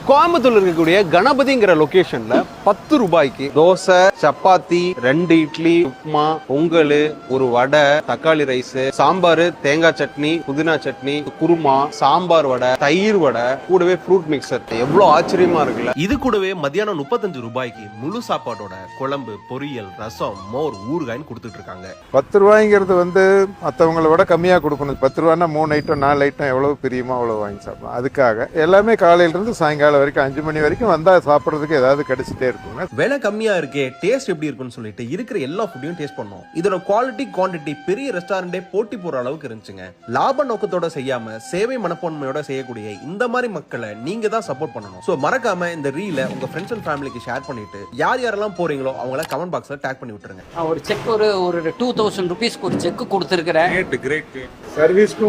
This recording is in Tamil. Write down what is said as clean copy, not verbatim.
கோயம்புத்தூர்ல இருக்கக்கூடிய கணபதிங்கிற லொகேஷன்ல 10 ரூபாய்க்கு தோசை, சப்பாத்தி, 2 இட்லி, உப்புமா, பொங்கல், ஒரு வடை, தக்காளி ரைஸ், சாம்பார், தேங்காய் சட்னி, புதினா சட்னி, குருமா, சாம்பார் வடை, தயிர் வடை, கூடவே ஃப்ரூட் மிக்சர். எவ்வளவு ஆச்சரியமா இருக்குல்ல. இது கூடவே மத்தியானம் 35 ரூபாய்க்கு முழு சாப்பாட்டோட குழம்பு, பொரியல், ரசம், மோர், ஊறுகாய்னு கொடுத்துட்டு இருக்காங்க. 10 ரூபாய்ங்கிறது மற்றவங்கள விட கம்மியா கொடுக்கணும். 10 ரூபாய்னா 3 ஐட்டம் 4 ஐட்டம் எவ்வளவு பிரியமா அவ்வளவு வாங்கி சாப்பிடலாம். அதுக்காக எல்லாமே காலையில இருந்து சாயங்காலம் வரைக்கும் 5 மணி வரைக்கும் வந்தா சாப்பிட்றதுக்கு ஏதாவது கிடைச்சிட்டே இருக்குங்க. விலை கம்மியா இருக்கே, டேஸ்ட் எப்படி இருக்குன்னு சொல்லிட்டு இருக்கிற எல்லா ஃபுட்டையும் டேஸ்ட் பண்ணோம். இதோட குவாலிட்டி, குவான்டிட்டி பெரிய ரெஸ்டாரண்டே போட்டி போற அளவுக்கு இருந்துச்சுங்க. லாப நோக்கத்தோட செய்யாம சேவை மனப்பான்மையோட செய்யக்கூடிய இந்த மாதிரி மக்களை நீங்க தான் சப்போர்ட் பண்ணணும். சோ மறக்காம இந்த ரீல உங்க ஃப்ரெண்ட்ஸ் அண்ட் ஃபேமிலிக்கு ஷேர் பண்ணிட்டு யார் யாரெல்லாம் போறீங்களோ அவங்கள கமெண்ட் பாக்ஸ்ல டேக் பண்ணி விட்டுருங்க. ஒரு செக் ஒரு 2000 ரூபீஸ்க்கு ஒரு செக் கொடுத்துருக்கிறேன். சர்வீஸ்க்கு